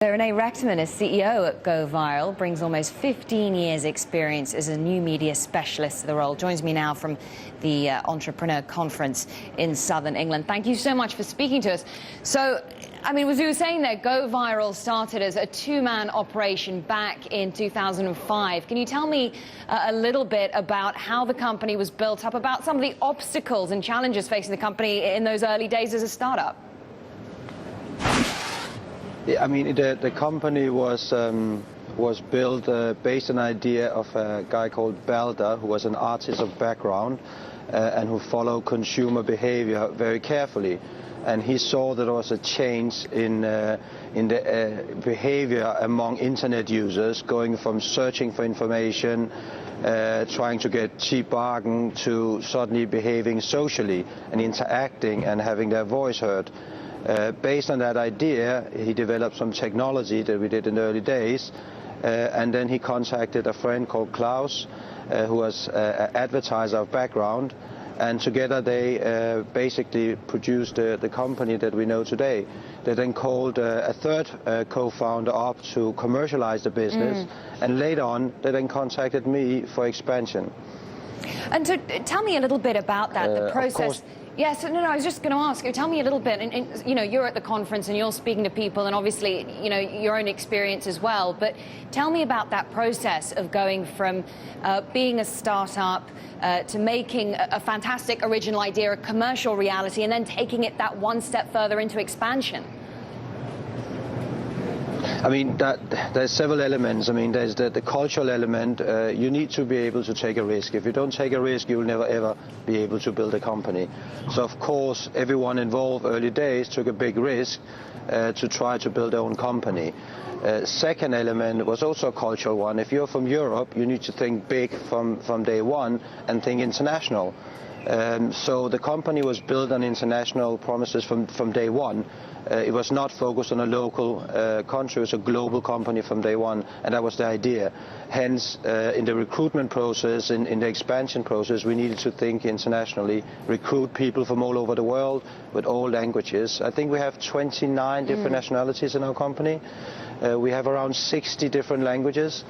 Rene Rechtman is CEO at Goviral, brings almost 15 years' experience as a new media specialist to the role. Joins me now from the Entrepreneur Conference in southern England. Thank you so much for speaking to us. So, I mean, as you were saying there, Goviral started as a two-man operation back in 2005. Can you tell me a little bit about how the company was built up, about some of the obstacles and challenges facing the company in those early days as a startup? I mean, the company was built based on an idea of a guy called Balder, who was an artist of background and who followed consumer behavior very carefully. And he saw that there was a change in the behavior among internet users, going from searching for information, trying to get cheap bargain, to suddenly behaving socially and interacting and having their voice heard. Based on that idea, he developed some technology that we did in the early days, and then he contacted a friend called Klaus, who was an advertiser of background, and together they basically produced the company that we know today. They then called a third co-founder up to commercialize the business, and later on they then contacted me for expansion. And so tell me a little bit about that, the process. Yes, no, I was just going to ask you, tell me a little bit, and you know, you're at the conference and you're speaking to people and obviously, you know, your own experience as well, but tell me about that process of going from being a startup to making a fantastic original idea, a commercial reality, and then taking it that one step further into expansion. I mean, there's several elements. I mean, there's the cultural element. You need to be able to take a risk. If you don't take a risk, you will never, ever be able to build a company. So, of course, everyone involved early days took a big risk to try to build their own company. Second element was also a cultural one. If you're from Europe, you need to think big from day one and think international. So the company was built on international promises from day one. It was not focused on a local country. It was a global company from day one, and that was the idea. Hence, in the recruitment process, in the expansion process, we needed to think internationally, recruit people from all over the world with all languages. I think we have 29 different nationalities in our company. We have around 60 different languages.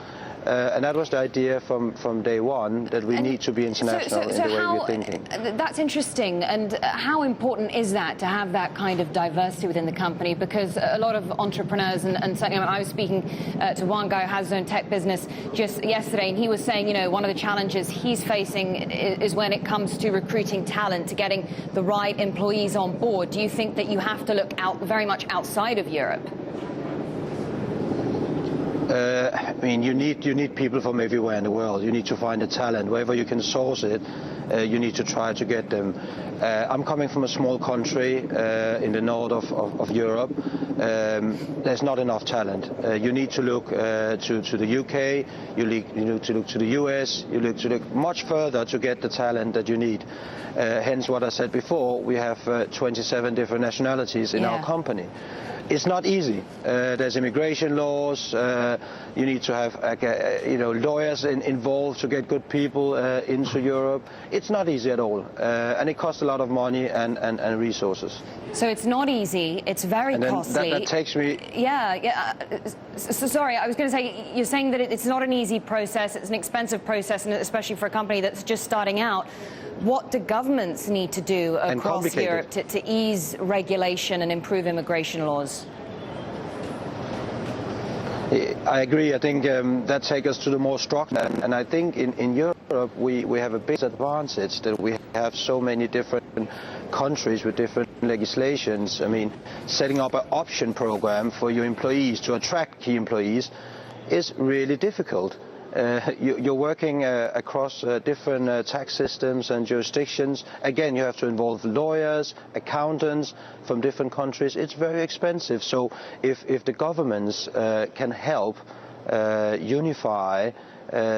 And that was the idea from day one, that we need to be international in the way we're thinking. That's interesting. And how important is that, to have that kind of diversity within the company? Because a lot of entrepreneurs, and certainly I was speaking to one guy who has his own tech business just yesterday, and he was saying, you know, one of the challenges he's facing is when it comes to recruiting talent, to getting the right employees on board. Do you think that you have to look out very much outside of Europe? I mean, you need people from everywhere in the world. You need to find the talent. Wherever you can source it, you need to try to get them. I'm coming from a small country in the north of Europe. There's not enough talent. You need to look to the UK, you need to look to the US, you need to look much further to get the talent that you need. Hence what I said before, we have 27 different nationalities in our company. It's not easy. There's immigration laws. You need to have lawyers involved to get good people into Europe. It's not easy at all, and it costs a lot of money and resources. So it's not easy. It's very costly. That takes me. Yeah. So sorry, I was going to say, you're saying that it's not an easy process. It's an expensive process, and especially for a company that's just starting out. What do governments need to do across Europe to ease regulation and improve immigration laws? I agree. I think that takes us to the more structure. And I think in Europe we have a big advantage that we have so many different countries with different legislations. I mean, setting up an option program for your employees to attract key employees is really difficult. You're working across different tax systems and jurisdictions. Again, you have to involve lawyers, accountants from different countries. It's very expensive. So if the governments can help unify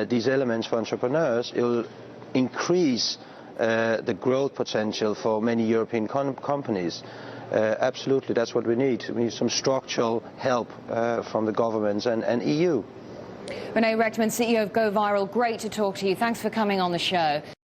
these elements for entrepreneurs, it will increase the growth potential for many European companies. Absolutely, that's what we need. We need some structural help from the governments and EU. Rene Rechtman, CEO of Goviral, great to talk to you. Thanks for coming on the show.